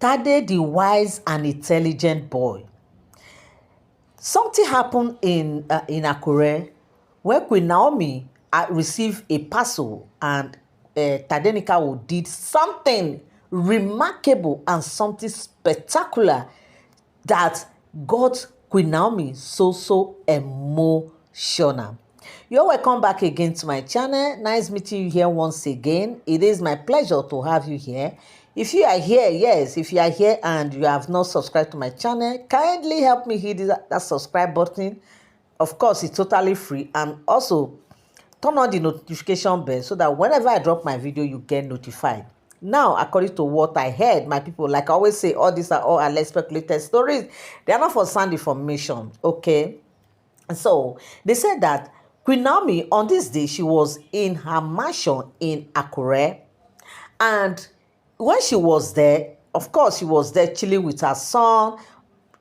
Tade, the wise and intelligent boy. Something happened in Akure where Queen Naomi received a parcel, and Tadenikawo did something remarkable and something spectacular that got Queen Naomi so emotional. You're welcome back again to my channel. Nice meeting you here once again. It is my pleasure to have you here. If you are here, yes, if you are here and you have not subscribed to my channel, kindly help me hit that subscribe button. Of course, it's totally free, and also turn on the notification bell so that whenever I drop my video, you get notified. Now, according to what I heard, my people, like I always say, all these are all alleged speculated stories. They are not for sound information, okay? So they said that Queen Naomi, on this day, she was in her mansion in Akure, and when she was there, of course, she was there chilling with her son.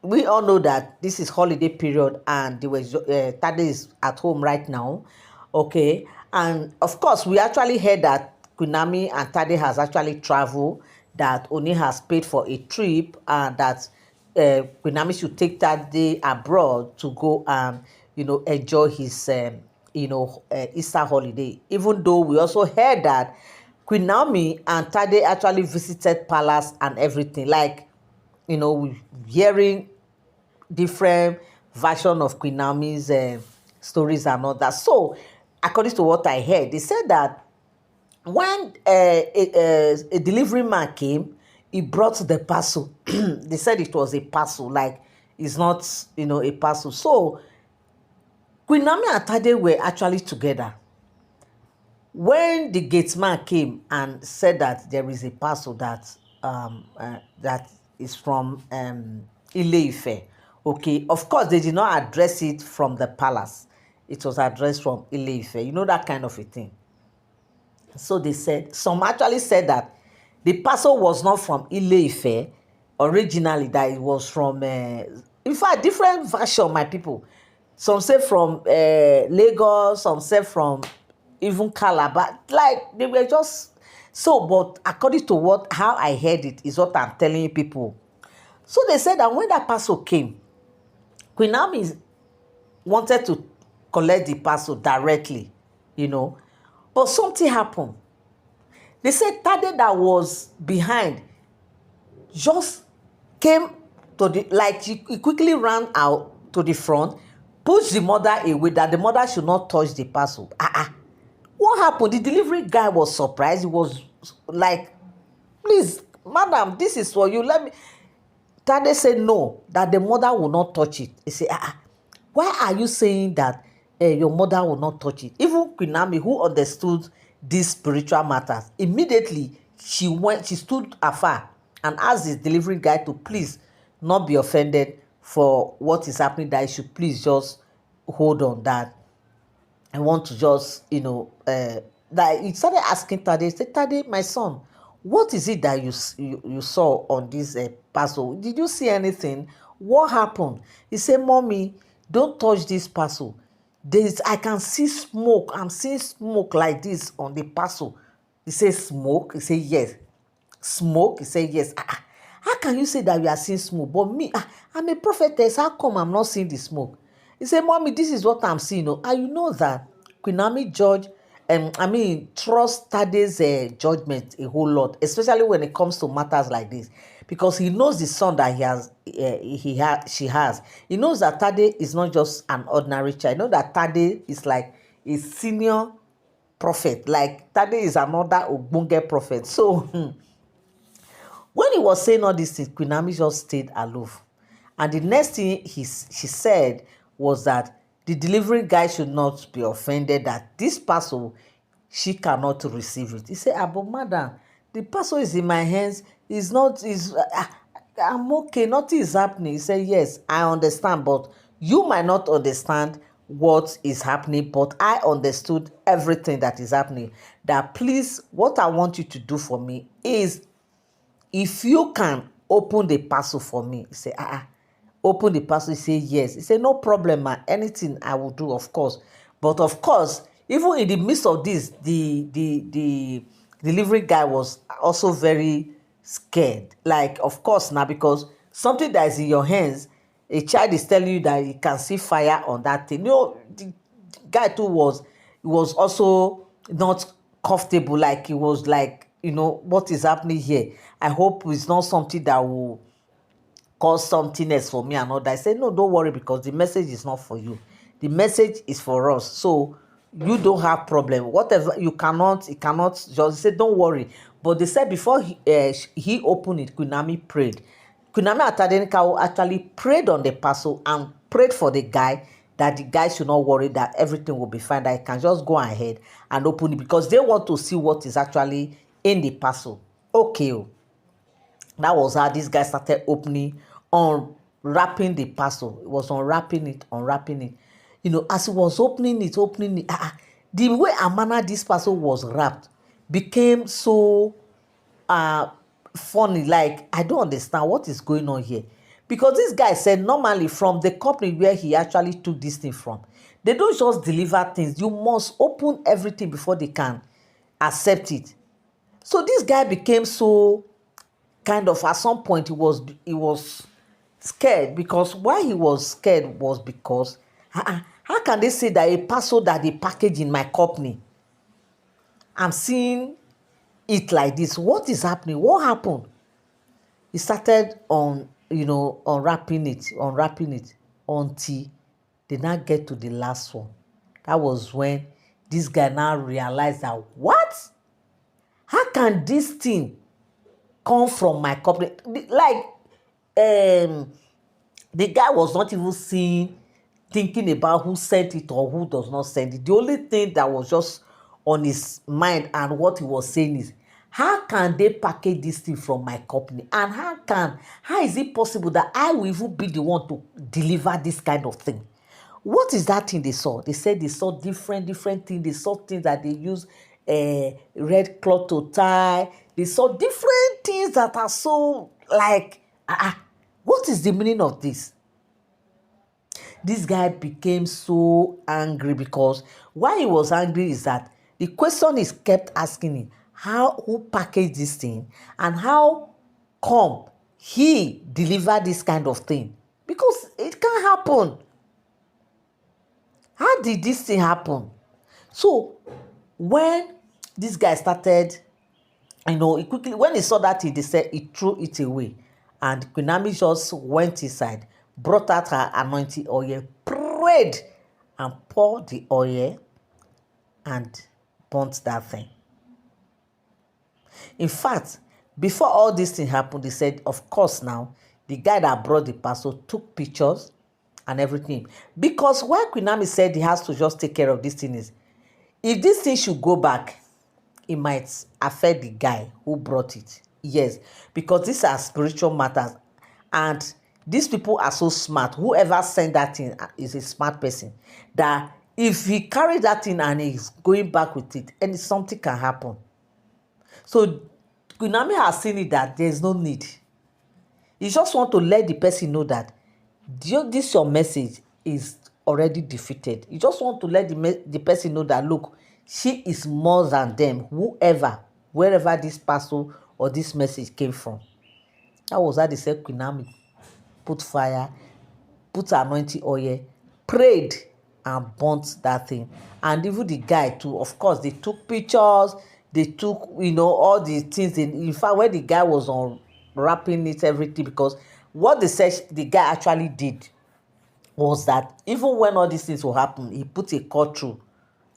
We all know that this is holiday period, and they were Tade is at home right now, okay? And of course, we actually heard that Queen Naomi and Tade has actually traveled, that Oni has paid for a trip, and that Queen Naomi should take Tade abroad to go and enjoy his Easter holiday. Even though we also heard that Queen Naomi and Tade actually visited palace and everything, like hearing different version of Queen Naomi's stories and all that. So, according to what I heard, they said that when a delivery man came, he brought the parcel. They said it was a parcel, like it's not, a parcel. So, Queen Naomi and Tade were actually together. When the gate man came and said that there is a parcel that that is from Ile-Ife, okay, of course they did not address it from the palace. It was addressed from Ile-Ife, that kind of a thing. So they said, some actually said that the parcel was not from Ile-Ife originally, that it was from in fact, different version, my people. Some say from Lagos, some say from even Calabar, like they were just so. But according to how I heard it is what I'm telling you people. So they said that when that parcel came, Queen Naomi wanted to collect the parcel directly, but something happened. They said Tade, that was behind, just came to the, like he quickly ran out to the front, pushed the mother away, that the mother should not touch the parcel. What happened? The delivery guy was surprised. He was like, please, madam, this is for you. Let me. Tade said no, that the mother will not touch it. He said, why are you saying that your mother will not touch it? Even Queen Naomi, who understood these spiritual matters, immediately she stood afar and asked the delivery guy to please not be offended for what is happening, that he should please just hold on, that I want to just, that he started asking Tade. He said, Tade, my son, what is it that you saw on this parcel? Did you see anything? What happened? He said, Mommy, don't touch this parcel. I can see smoke. I'm seeing smoke like this on the parcel. He said, smoke? He said, yes. Smoke? He said, yes. How can you say that you are seeing smoke? But me, I'm a prophetess. How come I'm not seeing the smoke? He said, Mommy, this is what I'm seeing. And you know that Queen Naomi trust Tade's judgment a whole lot, especially when it comes to matters like this, because he knows the son that she has. He knows that Tade is not just an ordinary child. Know that Tade is like a senior prophet. Like Tade is another Ogbonge prophet. So when he was saying all these things, Queen Naomi just stayed aloof. And the next thing she said was that the delivery guy should not be offended that this parcel, she cannot receive it. He said, but madam, the parcel is in my hands. I'm okay. Nothing is happening. He said, yes, I understand, but you might not understand what is happening, but I understood everything that is happening. That please, what I want you to do for me is, if you can open the parcel for me. He said, open the parcel. He said, yes. He said, no problem, man. Anything I will do, of course. But of course, even in the midst of this, the delivery guy was also very scared. Like, of course, now, because something that is in your hands, a child is telling you that you can see fire on that thing. The guy too was also not comfortable. Like, he was like, what is happening here? I hope it's not something that will cause something else for me and all that. I said, no, don't worry, because the message is not for you. The message is for us. So you don't have problem. Whatever he cannot just say, don't worry. But they said before he opened it, Kunami prayed. Kunami Atadenika actually prayed on the parcel and prayed for the guy, that the guy should not worry, that everything will be fine, that he can just go ahead and open it, because they want to see what is actually in the parcel. Okay. That was how this guy started opening, unwrapping the parcel. It was unwrapping it, unwrapping it. As he was opening it, the way and manner this parcel was wrapped became so funny. Like, I don't understand what is going on here. Because this guy said normally from the company where he actually took this thing from, they don't just deliver things. You must open everything before they can accept it. So this guy became so kind of, at some point, he was scared, because why he was scared was because how can they say that a parcel that they package in my company, I'm seeing it like this? What is happening? What happened? He started unwrapping it until they now get to the last one. That was when this guy now realized that, what? How can this thing come from my company? Like, the guy was not even thinking about who sent it or who does not send it. The only thing that was just on his mind and what he was saying is, how can they package this thing from my company? And how is it possible that I will even be the one to deliver this kind of thing? What is that thing they saw? They said they saw different things. They saw things that they use red cloth to tie. They saw different things that are so like, what is the meaning of this? This guy became so angry, because why he was angry is that the question is kept asking him, who packaged this thing, and how come he delivered this kind of thing? Because it can't happen. How did this thing happen? So when this guy started, he quickly, when he saw that thing, they said he threw it away. And Kunami just went inside, brought out her anointing oil, prayed, and poured the oil and burnt that thing. In fact, before all this thing happened, they said, of course, now the guy that brought the parcel took pictures and everything. Because why Kunami said he has to just take care of this thing is, if this thing should go back, it might affect the guy who brought it. Yes, because these are spiritual matters, and these people are so smart. Whoever sent that thing is a smart person, that if he carried that thing and he's going back with it, and something can happen. So Kunami has seen it that there's no need. You just want to let the person know that this your message is already defeated. You just want to let the person know that, look, she is more than them, wherever this parcel or this message came from. That was how they said Kunami put fire, put anointing oil, prayed, and burnt that thing. And even the guy too, of course, they took pictures, they took, all the things. In fact, when the guy was unwrapping it, everything, because what they said the guy actually did was that even when all these things will happen, he put a cut through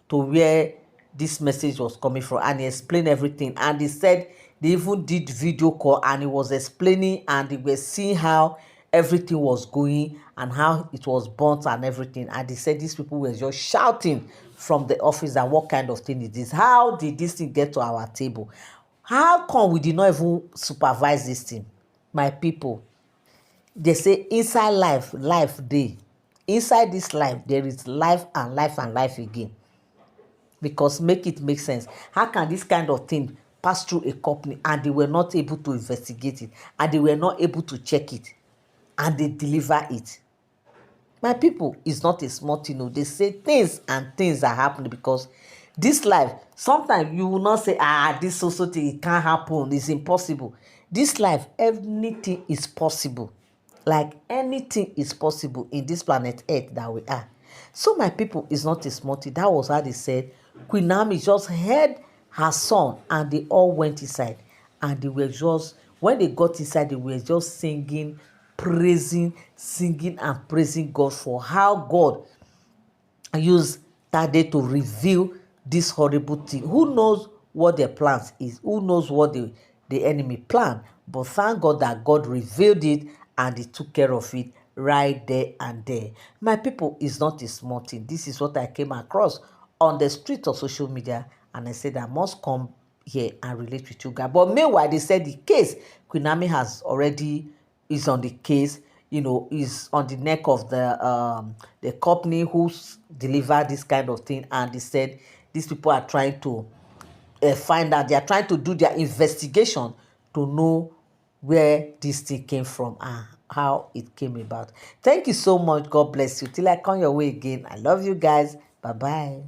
to where this message was coming from, and he explained everything. And he said they even did video call, and he was explaining, and they were seeing how everything was going and how it was burnt and everything. And they said these people were just shouting from the office, and what kind of thing is this? How did this thing get to our table? How come we did not even supervise this thing? My people, they say inside life dey. Inside this life, there is life and life and life again. Because make it make sense. How can this kind of thing pass through a company and they were not able to investigate it, and they were not able to check it, and they deliver it? My people, is not a small thing. They say things and things are happening, because this life, sometimes you will not say, this also thing, it can't happen, it's impossible. This life, anything is possible. Like anything is possible in this planet Earth that we are. So my people, is not a small thing. That was how they said Queen Naomi just heard her son and they all went inside. And they were just, when they got inside, they were just singing, singing and praising God for how God use that day to reveal this horrible thing. Who knows what their plans is? Who knows what the enemy plan? But thank God that God revealed it and he took care of it right there and there. My people, is not a small thing. This is what I came across on the street of social media, and I said I must come here and relate with you guys. But meanwhile, they said the case, Queen Naomi has already is on the case, is on the neck of the company who delivered this kind of thing, and they said these people are trying to find out, they are trying to do their investigation to know where this thing came from and how it came about. Thank you so much. God bless you. Till I come your way again. I love you guys. Bye bye.